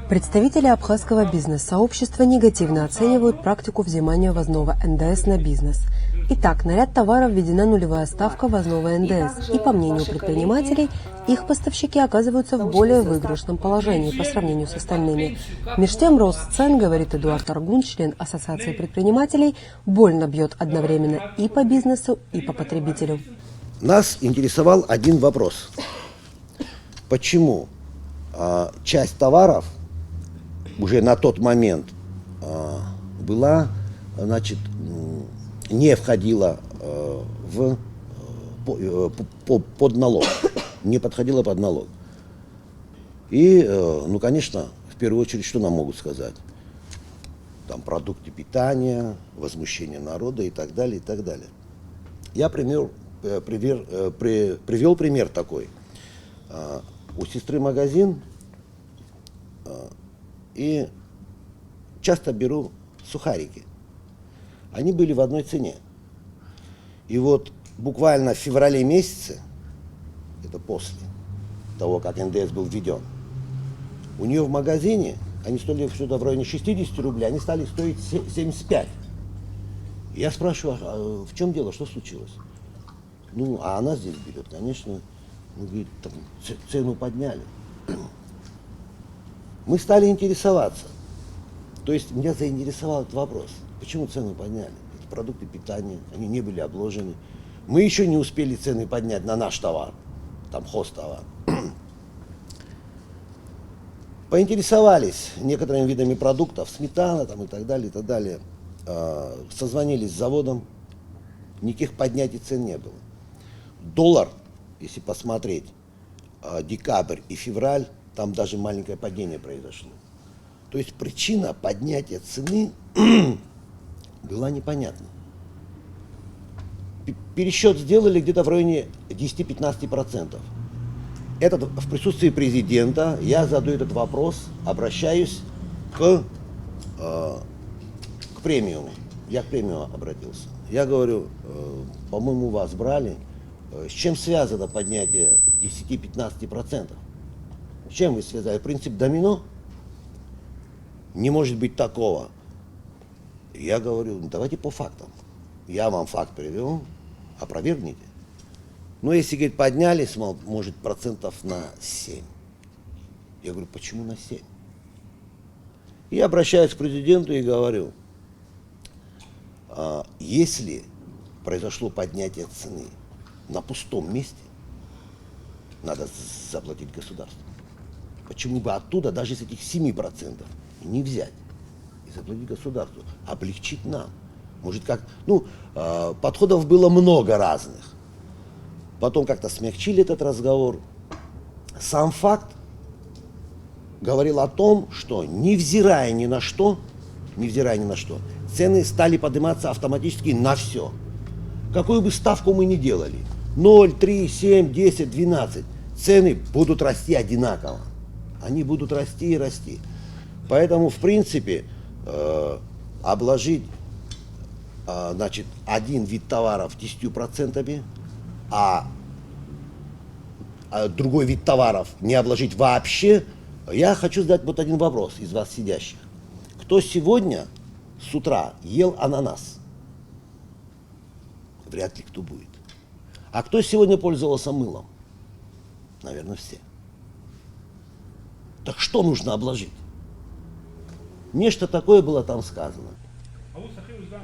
Представители абхазского бизнес-сообщества негативно оценивают практику взимания ввозного НДС на бизнес. Итак, на ряд товаров введена нулевая ставка ввозного НДС, и, по мнению предпринимателей, их поставщики оказываются в более выигрышном положении по сравнению с остальными. Меж тем, рост цен, говорит Эдуард Аргун, член Ассоциации предпринимателей, больно бьет одновременно и по бизнесу, и по потребителю. Нас интересовал один вопрос. Почему часть товаров уже на тот момент была, значит, не входила под налог, не подходила под налог. И, ну, конечно, в первую очередь, что нам могут сказать? Там продукты питания, возмущение народа и так далее, и так далее. Я привел пример такой. У сестры магазин, и часто беру сухарики. Они были в одной цене. И вот буквально в феврале месяце, это после того, как НДС был введен, у нее в магазине, они стоили что-то в районе 60 рублей, они стали стоить 75. Я спрашиваю, а в чем дело, что случилось? Ну, а она здесь берет, конечно, говорит, там, цену подняли. Мы стали интересоваться. То есть меня заинтересовал этот вопрос. Почему цену подняли? Это продукты питания, они не были обложены. Мы еще не успели цены поднять на наш товар, там хозтовар. Поинтересовались некоторыми видами продуктов, сметана там, и так далее, и так далее. Созвонились с заводом, никаких поднятий цен не было. Доллар, если посмотреть, декабрь и февраль, там даже маленькое падение произошло. То есть причина поднятия цены была непонятна. Пересчет сделали где-то в районе 10-15%. Это в присутствии президента я задаю этот вопрос, обращаюсь к премиуму. Я к премиуму обратился. Я говорю, по-моему, вас брали. С чем связано поднятие 10-15%? С чем вы связали? Принцип домино? Не может быть такого. Я говорю, ну, давайте по фактам. Я вам факт привел, опровергните. Но если, говорит, поднялись, может, процентов на 7. Я говорю, почему на 7? И обращаюсь к президенту и говорю, если произошло поднятие цены на пустом месте, надо заплатить государству. Почему бы оттуда, даже из этих 7%, не взять и заплатить государству, облегчить нам? Может, как, ну, подходов было много разных. Потом как-то смягчили этот разговор. Сам факт говорил о том, что невзирая ни на что, цены стали подниматься автоматически на все. Какую бы ставку мы ни делали, 0, 3, 7, 10, 12, цены будут расти одинаково. Они будут расти и расти. Поэтому, в принципе, обложить, значит, один вид товаров 10%, а другой вид товаров не обложить вообще, я хочу задать вот один вопрос из вас сидящих. Кто сегодня с утра ел ананас? Вряд ли кто будет. А кто сегодня пользовался мылом? Наверное, все. Так что нужно обложить? Нечто такое было там сказано.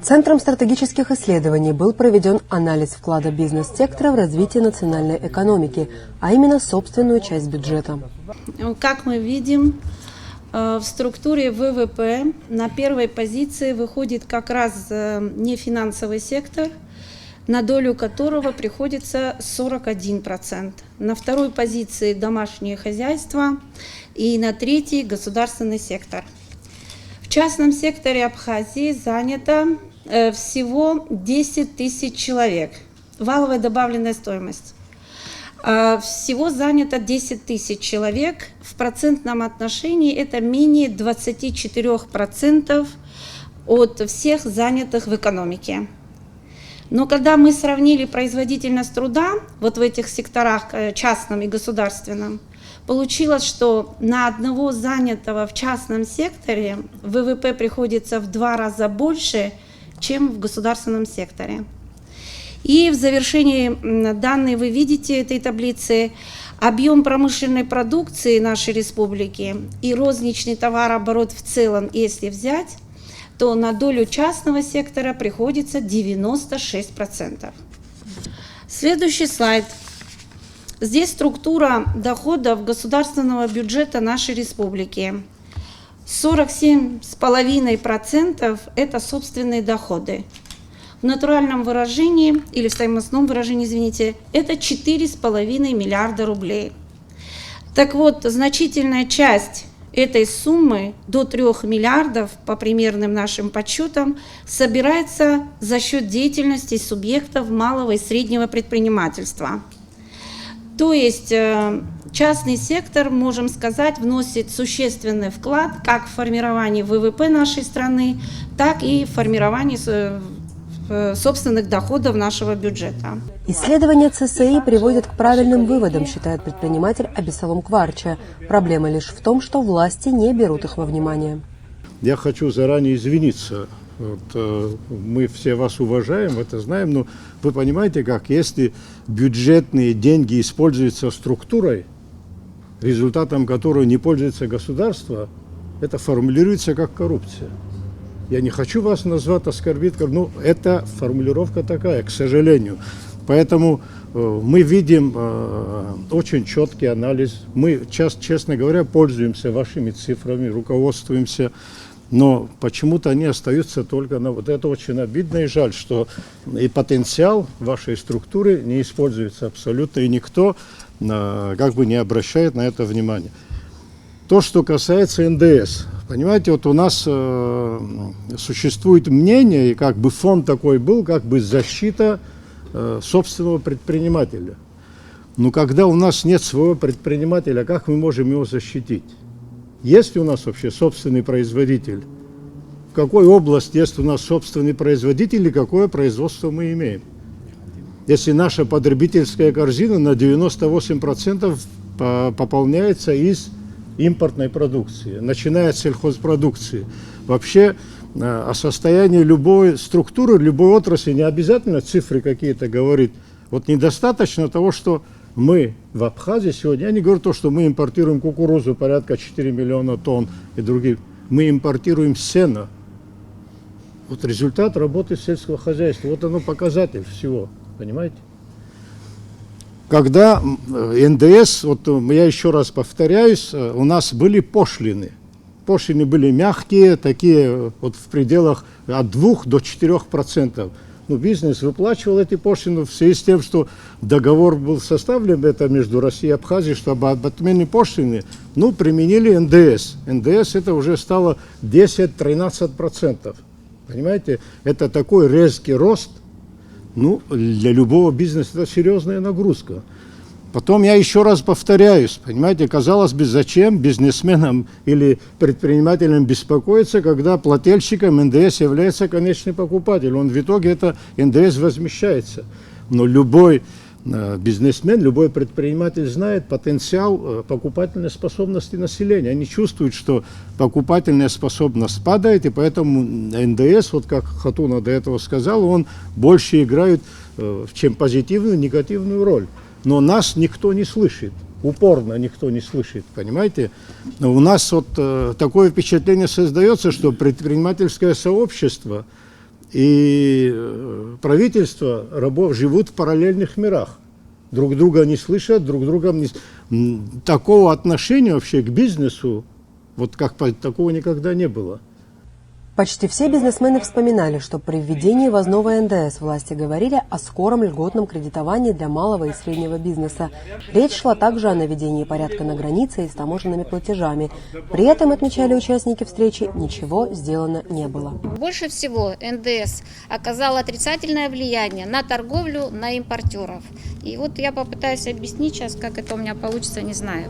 Центром стратегических исследований был проведен анализ вклада бизнес-сектора в развитие национальной экономики, а именно собственную часть бюджета. Как мы видим, в структуре ВВП на первой позиции выходит как раз нефинансовый сектор, на долю которого приходится 41%. На второй позиции домашнее хозяйство и на третьей государственный сектор. В частном секторе Абхазии занято всего 10 тысяч человек. Валовая добавленная стоимость. Всего занято 10 тысяч человек. В процентном отношении это менее 24% от всех занятых в экономике. Но когда мы сравнили производительность труда вот в этих секторах, частном и государственном, получилось, что на одного занятого в частном секторе ВВП приходится в 2 раза больше, чем в государственном секторе. И в завершении данные вы видите этой таблицы. Объем промышленной продукции нашей республики и розничный товарооборот в целом, если взять, то на долю частного сектора приходится 96%. Следующий слайд. Здесь структура доходов государственного бюджета нашей республики. 47,5% это собственные доходы. В натуральном выражении, или в стоимостном выражении, извините, это 4,5 миллиарда рублей. Так вот, значительная часть этой суммы, до 3 миллиардов, по примерным нашим подсчетам, собирается за счет деятельности субъектов малого и среднего предпринимательства. То есть частный сектор, можем сказать, вносит существенный вклад как в формирование ВВП нашей страны, так и в формирование собственных доходов нашего бюджета. Исследования ЦСИ приводят к правильным выводам, считает предприниматель Абисалом Кварча. Проблема лишь в том, что власти не берут их во внимание. Я хочу заранее извиниться. Мы все вас уважаем, это знаем, но вы понимаете, как если бюджетные деньги используются структурой, результатом которой не пользуется государство, это формулируется как коррупция. Я не хочу вас назвать оскорбителем, но это формулировка такая, к сожалению. Поэтому мы видим очень четкий анализ. Мы, честно говоря, пользуемся вашими цифрами, руководствуемся, но почему-то они остаются только на вот это очень обидно и жаль, что и потенциал вашей структуры не используется абсолютно, и никто как бы не обращает на это внимания. То, что касается НДС, понимаете, вот у нас существует мнение, и как бы фонд такой был, как бы защита собственного предпринимателя. Но когда у нас нет своего предпринимателя, как мы можем его защитить? Есть ли у нас вообще собственный производитель? В какой области есть у нас собственный производитель и какое производство мы имеем? Если наша потребительская корзина на 98% пополняется из импортной продукции, начиная от сельхозпродукции. Вообще о состоянии любой структуры, любой отрасли не обязательно цифры какие-то говорить. Вот недостаточно того, что мы в Абхазии сегодня, я не говорю то, что мы импортируем кукурузу порядка 4 миллиона тонн и других, мы импортируем сено. Вот результат работы сельского хозяйства, вот оно показатель всего, понимаете? Когда НДС, вот я еще раз повторяюсь, у нас были пошлины. Пошлины были мягкие, такие вот в пределах от 2 до 4%. Ну, бизнес выплачивал эти пошлины в связи с тем, что договор был составлен это между Россией и Абхазией, чтобы об отмене пошлины, ну, применили НДС. НДС это уже стало 10-13%. Понимаете, это такой резкий рост. Ну, для любого бизнеса это серьезная нагрузка. Потом я еще раз повторяюсь, понимаете, казалось бы, зачем бизнесменам или предпринимателям беспокоиться, когда плательщиком НДС является конечный покупатель. Он в итоге это НДС возмещается. Но любой бизнесмен, любой предприниматель знает потенциал покупательной способности населения. Они чувствуют, что покупательная способность падает, и поэтому НДС, вот как Хатуна до этого сказал, он больше играет, чем позитивную, негативную роль. Но нас никто не слышит, упорно никто не слышит, понимаете? У нас вот такое впечатление создается, что предпринимательское сообщество и правительство рабов живут в параллельных мирах. Друг друга не слышат, друг друга не... Такого отношения вообще к бизнесу, вот как такого никогда не было. Почти все бизнесмены вспоминали, что при введении ввозного НДС власти говорили о скором льготном кредитовании для малого и среднего бизнеса. Речь шла также о наведении порядка на границе и с таможенными платежами. При этом, отмечали участники встречи, ничего сделано не было. Больше всего НДС оказал отрицательное влияние на торговлю, на импортеров. И вот я попытаюсь объяснить сейчас, как это у меня получится, не знаю.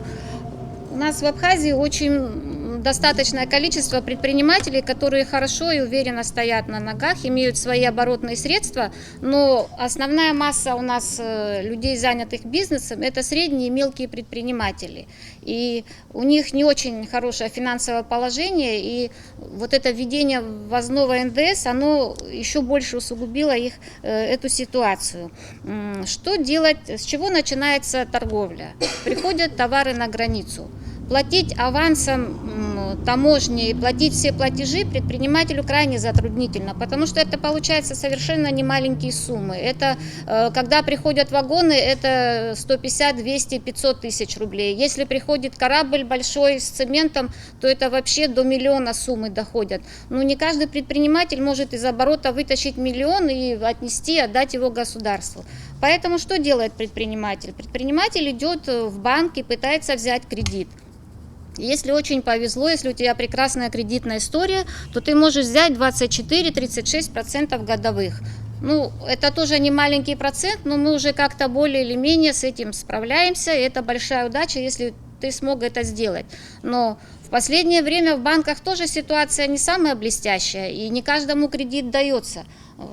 У нас в Абхазии очень достаточное количество предпринимателей, которые хорошо и уверенно стоят на ногах, имеют свои оборотные средства, но основная масса у нас людей, занятых бизнесом, это средние и мелкие предприниматели. И у них не очень хорошее финансовое положение, и вот это введение ввозного НДС, оно еще больше усугубило их эту ситуацию. Что делать, с чего начинается торговля? Приходят товары на границу. Платить авансом таможни и платить все платежи предпринимателю крайне затруднительно, потому что это получается совершенно немаленькие суммы. Это когда приходят вагоны, это 150, 200, 500 тысяч рублей. Если приходит корабль большой с цементом, то это вообще до миллиона суммы доходят. Но не каждый предприниматель может из оборота вытащить миллион и отнести, отдать его государству. Поэтому что делает предприниматель? Предприниматель идет в банк и пытается взять кредит. Если очень повезло, если у тебя прекрасная кредитная история, то ты можешь взять 24-36% годовых. Ну, это тоже не маленький процент, но мы уже как-то более или менее с этим справляемся, и это большая удача, если ты смог это сделать. Но в последнее время в банках тоже ситуация не самая блестящая, и не каждому кредит дается.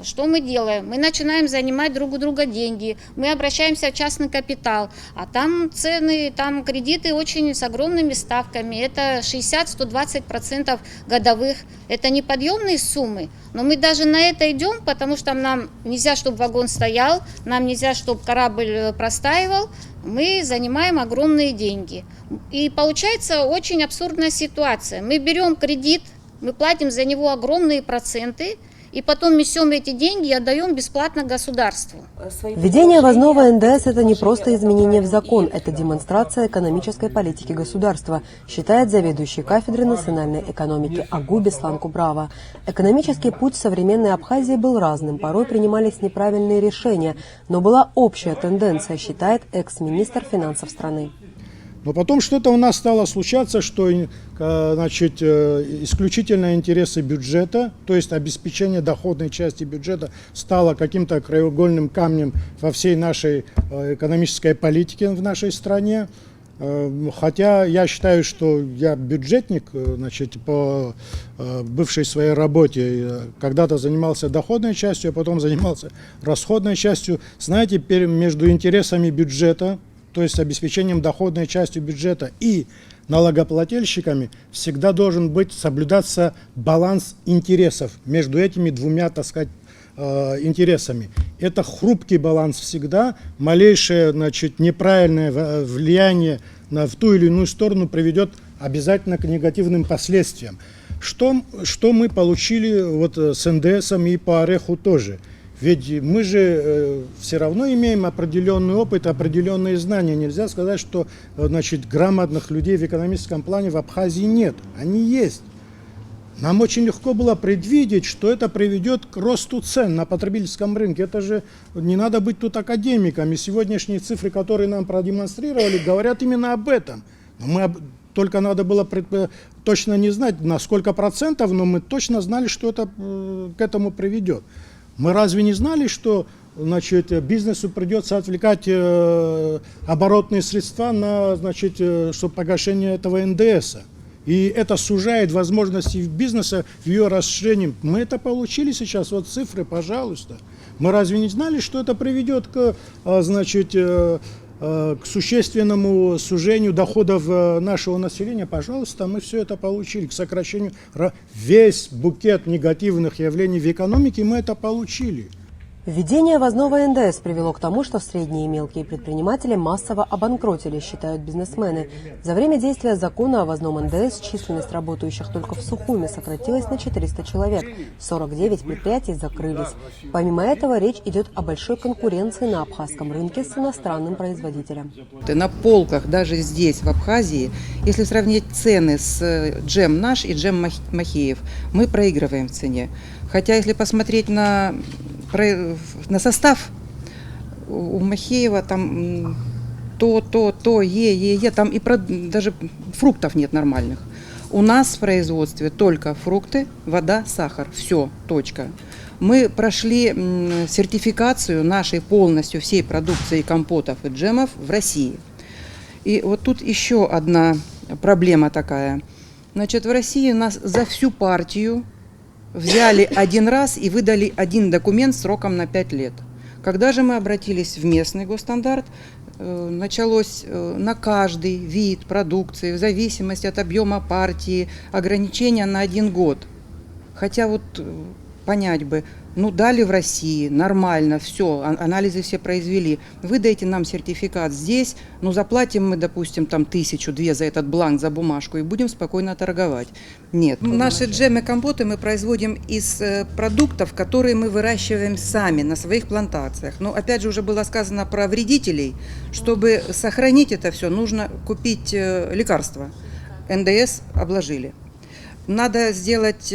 Что мы делаем? Мы начинаем занимать друг у друга деньги, мы обращаемся в частный капитал, а там цены, там кредиты очень с огромными ставками, это 60-120% годовых, это неподъемные суммы, но мы даже на это идем, потому что нам нельзя, чтобы вагон стоял, нам нельзя, чтобы корабль простаивал, мы занимаем огромные деньги. И получается очень абсурдная ситуация, мы берем кредит, мы платим за него огромные проценты, и потом несем эти деньги и отдаем бесплатно государству. Введение ввозного НДС – это не просто изменение в закон, это демонстрация экономической политики государства, считает заведующий кафедрой национальной экономики АГУ Беслан Кубрава. Экономический путь современной Абхазии был разным, порой принимались неправильные решения, но была общая тенденция, считает экс-министр финансов страны. Но потом что-то у нас стало случаться, что значит, исключительно интересы бюджета, то есть обеспечение доходной части бюджета, стало каким-то краеугольным камнем во всей нашей экономической политике в нашей стране. Хотя я считаю, что я бюджетник, значит, по бывшей своей работе, когда-то занимался доходной частью, а потом занимался расходной частью. Знаете, между интересами бюджета, то есть обеспечением доходной частью бюджета, и налогоплательщиками всегда должен соблюдаться баланс интересов между этими двумя, так сказать, интересами. Это хрупкий баланс всегда, малейшее, значит, неправильное влияние в ту или иную сторону приведет обязательно к негативным последствиям. Что мы получили вот с НДСом и по Ореху тоже? Ведь мы же все равно имеем определенный опыт, определенные знания. Нельзя сказать, что, значит, грамотных людей в экономическом плане в Абхазии нет. Они есть. Нам очень легко было предвидеть, что это приведет к росту цен на потребительском рынке. Это же не надо быть тут академиками. Сегодняшние цифры, которые нам продемонстрировали, говорят именно об этом. Но только надо было точно не знать, на сколько процентов, но мы точно знали, что это к этому приведет. Мы разве не знали, что, значит, бизнесу придется отвлекать оборотные средства на, значит, чтобы погашение этого НДСа? И это сужает возможности бизнеса в ее расширении. Мы это получили сейчас, вот цифры, пожалуйста. Мы разве не знали, что это приведет к, значит, к существенному сужению доходов нашего населения? Пожалуйста, мы все это получили, к сокращению. Весь букет негативных явлений в экономике мы это получили. Введение ввозного НДС привело к тому, что средние и мелкие предприниматели массово обанкротили, считают бизнесмены. За время действия закона о ввозном НДС численность работающих только в Сухуме сократилась на 400 человек, 49 предприятий закрылись. Помимо этого, речь идет о большой конкуренции на абхазском рынке с иностранным производителем. На полках даже здесь, в Абхазии, если сравнить цены с джем наш и джем Махеев, мы проигрываем в цене. Хотя если посмотреть на состав, у Махеева там там и даже фруктов нет нормальных. У нас в производстве только фрукты, вода, сахар. Все, точка. Мы прошли сертификацию нашей полностью всей продукции компотов и джемов в России. И вот тут еще одна проблема такая. Значит, в России у нас за всю партию взяли один раз и выдали один документ сроком на 5 лет. Когда же мы обратились в местный госстандарт, началось на каждый вид продукции, в зависимости от объема партии, ограничения на 1 год. Хотя вот понять бы, ну дали в России, нормально, все, анализы все произвели, выдайте нам сертификат здесь, ну заплатим мы, допустим, там 1000-2 за этот бланк, за бумажку и будем спокойно торговать. Нет. Наши джемы, компоты мы производим из продуктов, которые мы выращиваем сами на своих плантациях. Но опять же уже было сказано про вредителей. Чтобы сохранить это все, нужно купить лекарства. НДС обложили. Надо сделать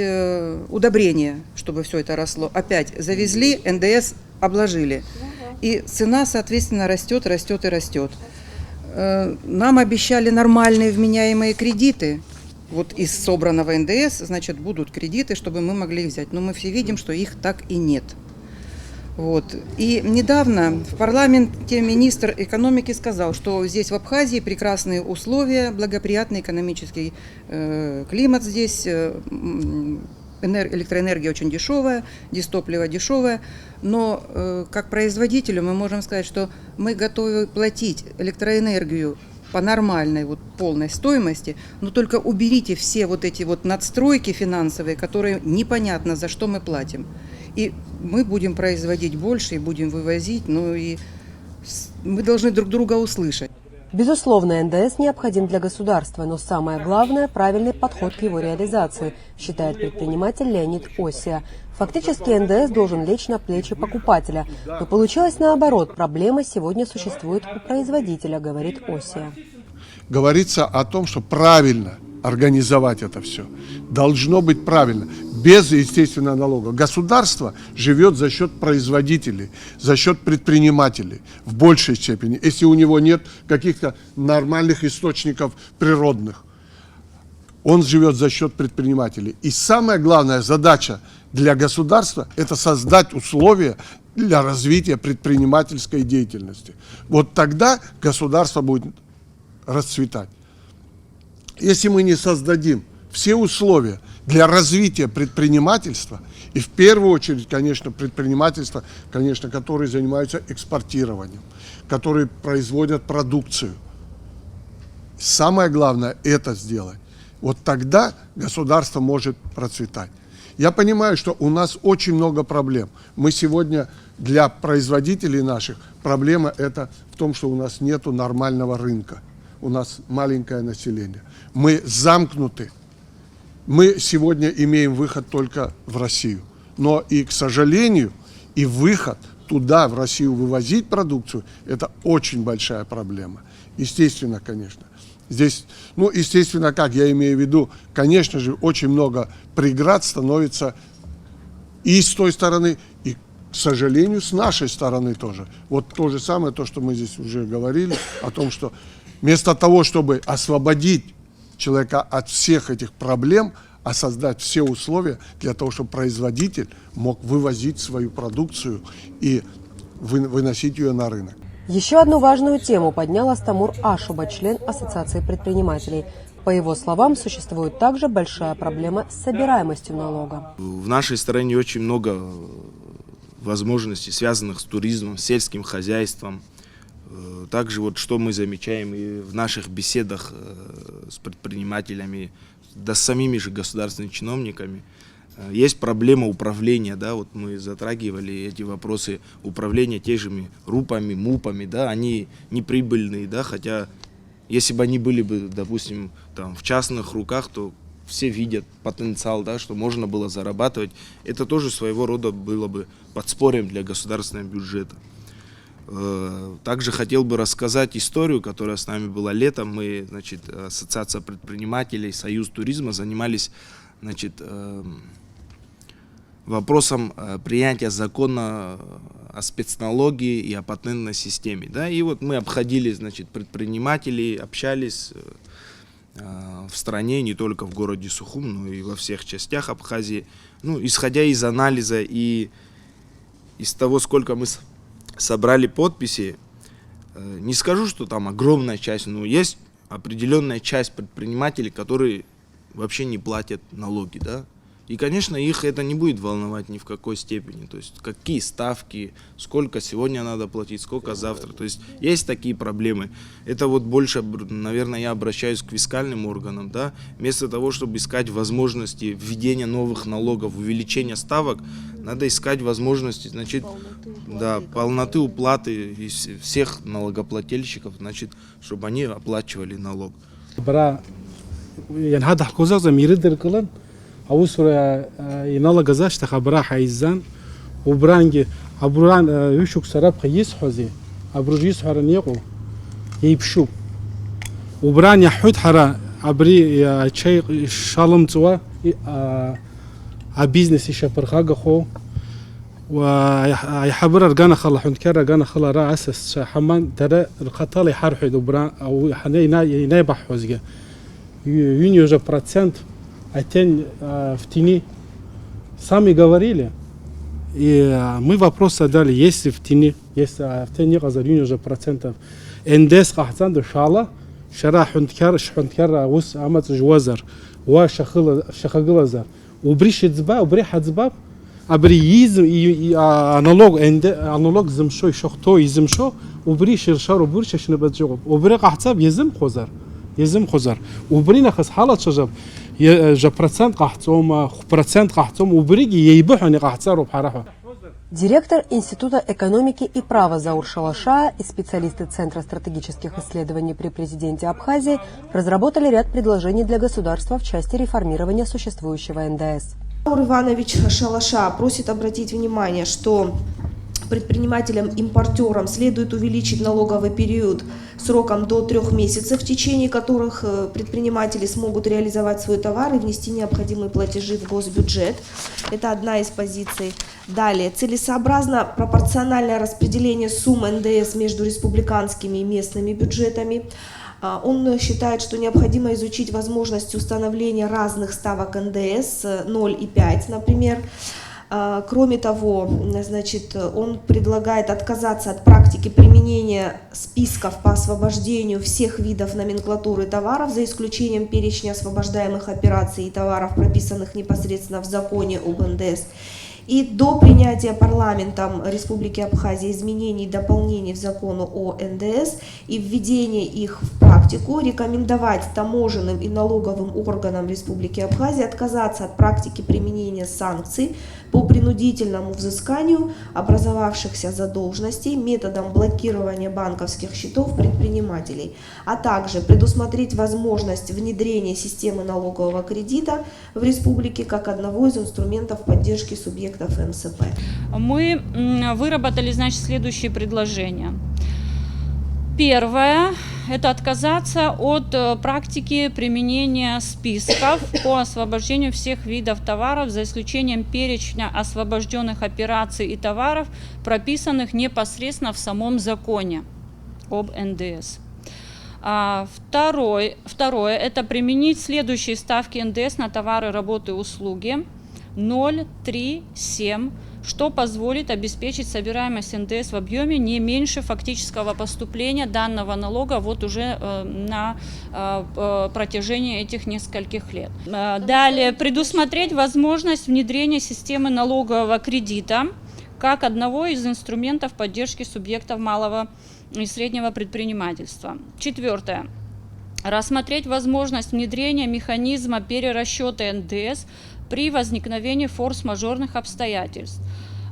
удобрение, чтобы все это росло. Опять завезли, НДС обложили. И цена, соответственно, растет, растет и растет. Нам обещали нормальные вменяемые кредиты. Вот из собранного НДС, значит, будут кредиты, чтобы мы могли их взять. Но мы все видим, что их так и нет. Вот. И недавно в парламенте министр экономики сказал, что здесь в Абхазии прекрасные условия, благоприятный экономический климат здесь, электроэнергия очень дешевая, дизтопливо дешевое, но как производителю мы можем сказать, что мы готовы платить электроэнергию по нормальной вот полной стоимости, но только уберите все вот эти вот надстройки финансовые, которые непонятно за что мы платим. И мы будем производить больше и будем вывозить, ну и мы должны друг друга услышать. Безусловно, НДС необходим для государства, но самое главное – правильный подход к его реализации, считает предприниматель Леонид Осия. Фактически НДС должен лечь на плечи покупателя, но получилось наоборот, проблема сегодня существует у производителя, говорит Осия. Говорится о том, что правильно организовать это все. Должно быть правильно, без, естественно, налога. Государство живет за счет производителей, за счет предпринимателей в большей степени, если у него нет каких-то нормальных источников природных. Он живет за счет предпринимателей. И самая главная задача для государства – это создать условия для развития предпринимательской деятельности. Вот тогда государство будет расцветать. Если мы не создадим все условия для развития предпринимательства, и в первую очередь, конечно, предпринимательства, конечно, которые занимаются экспортированием, которые производят продукцию. Самое главное это сделать. Вот тогда государство может процветать. Я понимаю, что у нас очень много проблем. Мы сегодня для производителей наших проблема это в том, что у нас нету нормального рынка. У нас маленькое население. Мы замкнуты. Мы сегодня имеем выход только в Россию. Но и, к сожалению, и выход туда, в Россию, вывозить продукцию, это очень большая проблема. Естественно, конечно. Здесь, ну, естественно, как я имею в виду, конечно же, очень много преград становится и с той стороны, и, к сожалению, с нашей стороны тоже. Вот то же самое, то, что мы здесь уже говорили, о том, что вместо того, чтобы освободить человека от всех этих проблем, а создать все условия для того, чтобы производитель мог вывозить свою продукцию и выносить ее на рынок. Еще одну важную тему поднял Астамур Ашуба, член Ассоциации предпринимателей. По его словам, существует также большая проблема с собираемостью налога. В нашей стране очень много возможностей, связанных с туризмом, сельским хозяйством. Также вот что мы замечаем и в наших беседах с предпринимателями, да с самими же государственными чиновниками, есть проблема управления, да, вот мы затрагивали эти вопросы управления теми РУПами, МУПами, да, они неприбыльные, да, хотя если бы они были бы, допустим, там, в частных руках, то все видят потенциал, да, что можно было зарабатывать. Это тоже своего рода было бы подспорьем для государственного бюджета. Также хотел бы рассказать историю, которая с нами была летом. Мы, значит, Ассоциация предпринимателей, Союз туризма занимались, значит, вопросом принятия закона о спецналоге и о патентной системе. Да? И вот мы обходили, значит, предпринимателей, общались в стране, не только в городе Сухум, но и во всех частях Абхазии. Ну, исходя из анализа и из того, сколько мы собрали подписи, не скажу, что там огромная часть, но есть определенная часть предпринимателей, которые вообще не платят налоги, да. И, конечно, их это не будет волновать ни в какой степени. То есть, какие ставки, сколько сегодня надо платить, сколько завтра. То есть, есть такие проблемы. Это вот больше, наверное, я обращаюсь к фискальным органам, да. Вместо того, чтобы искать возможности введения новых налогов, увеличения ставок, надо искать возможности, значит, полноты уплаты из всех налогоплательщиков, значит, чтобы они оплачивали налог. أوسر ينالا جزاش تخبره حيزان وبرانج أبران يشوك سراب قيس حزي أبرج يسحر نيقو يبشو وبران يحود حرا أبري شيء شالم توا بيزنس يشبرخاغ خو ويحبر رجانا خلا حنكر رجانا خلا رأسس حمان ترى القتال يحرحد وبران أو ينايبح حزجة ينيوجا процент в тени сами говорили, и мы вопрос задали, если в тени газарин уже процентов, НДС кахтан душала, шара хунткар ус амат жвазар, ва шахаглазар, убри шицба, убри хацбаб, абри изм и аналог зимшо, шохто измшо, убри ширшар, убри шашнабаджо, убри кахтаб изм хозар. يزم خزر وبرينا خس حالة شجب جا процент قحتهم процент قحتهم وبريجي يبيعوا قحتساروا بحرحه. Директор Института экономики и права Заур Шалаша и специалисты Центра стратегических исследований при президенте Абхазии разработали ряд предложений для государства в части реформирования существующего НДС. Заур Иванович Шалаша просит обратить внимание, что предпринимателям-импортерам следует увеличить налоговый период сроком до 3 месяцев, в течение которых предприниматели смогут реализовать свой товар и внести необходимые платежи в госбюджет. Это одна из позиций. Далее, целесообразно пропорциональное распределение сумм НДС между республиканскими и местными бюджетами. Он считает, что необходимо изучить возможность установления разных ставок НДС 0 и 5, например. Кроме того, значит, он предлагает отказаться от практики применения списков по освобождению всех видов номенклатуры товаров, за исключением перечня освобождаемых операций и товаров, прописанных непосредственно в законе об НДС. И до принятия парламентом Республики Абхазия изменений и дополнений в закону о НДС и введения их в практику рекомендовать таможенным и налоговым органам Республики Абхазия отказаться от практики применения санкций по принудительному взысканию образовавшихся задолженностей методом блокирования банковских счетов предпринимателей, а также предусмотреть возможность внедрения системы налогового кредита в республике как одного из инструментов поддержки субъектов МСП. Мы выработали, значит, следующие предложения. Первое – это отказаться от практики применения списков по освобождению всех видов товаров, за исключением перечня освобожденных операций и товаров, прописанных непосредственно в самом законе об НДС. Второе – это применить следующие ставки НДС на товары, работы и услуги 0, 3, 7, что позволит обеспечить собираемость НДС в объеме не меньше фактического поступления данного налога вот уже на протяжении этих нескольких лет. Далее, предусмотреть возможность внедрения системы налогового кредита как одного из инструментов поддержки субъектов малого и среднего предпринимательства. Четвертое. Рассмотреть возможность внедрения механизма перерасчета НДС при возникновении форс-мажорных обстоятельств.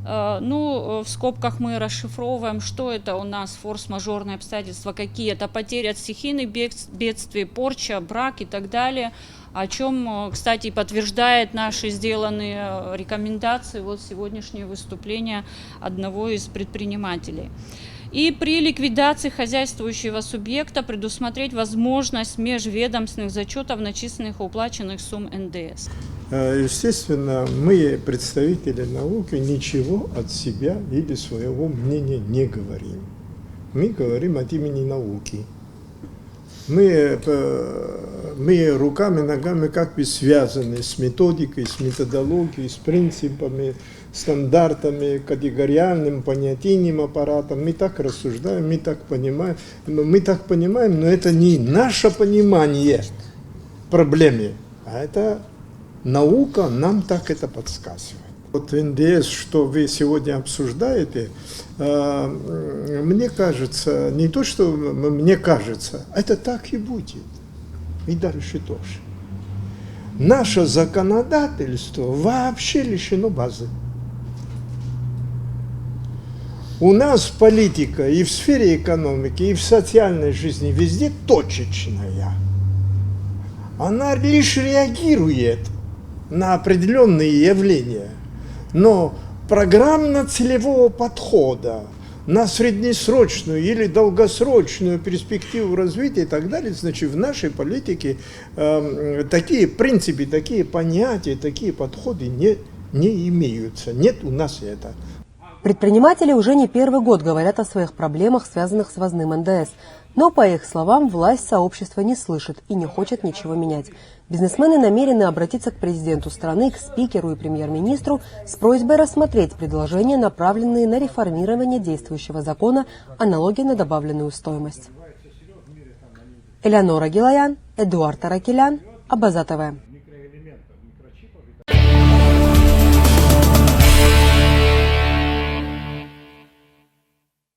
Ну, в скобках мы расшифровываем, что это у нас форс-мажорные обстоятельства, какие это потери от стихийных бедствий, порча, брак и так далее, о чем, кстати, подтверждает наши сделанные рекомендации, вот сегодняшнее выступление одного из предпринимателей. И при ликвидации хозяйствующего субъекта предусмотреть возможность межведомственных зачетов начисленных и уплаченных сумм НДС. Естественно, мы, представители науки, ничего от себя или своего мнения не говорим. Мы говорим от имени науки. Мы руками, ногами как бы связаны с методикой, с методологией, с принципами, стандартами, категориальным понятийным аппаратом. Мы так рассуждаем, мы так понимаем, но это не наше понимание проблемы. А это наука нам так это подсказывает. Вот НДС, что вы сегодня обсуждаете, мне кажется, не то, что мне кажется, это так и будет. И дальше тоже. Наше законодательство вообще лишено базы. У нас политика и в сфере экономики, и в социальной жизни везде точечная. Она лишь реагирует на определенные явления. Но программно-целевого подхода на среднесрочную или долгосрочную перспективу развития и так далее, значит, в нашей политике такие принципы, такие понятия, такие подходы не имеются. Нет у нас это. Предприниматели уже не первый год говорят о своих проблемах, связанных с ввозным НДС. Но, по их словам, власть сообщества не слышит и не хочет ничего менять. Бизнесмены намерены обратиться к президенту страны, к спикеру и премьер-министру с просьбой рассмотреть предложения, направленные на реформирование действующего закона о налоге на добавленную стоимость. Элеонора Гилаян, Эдуард Таракелян, Абаза ТВ.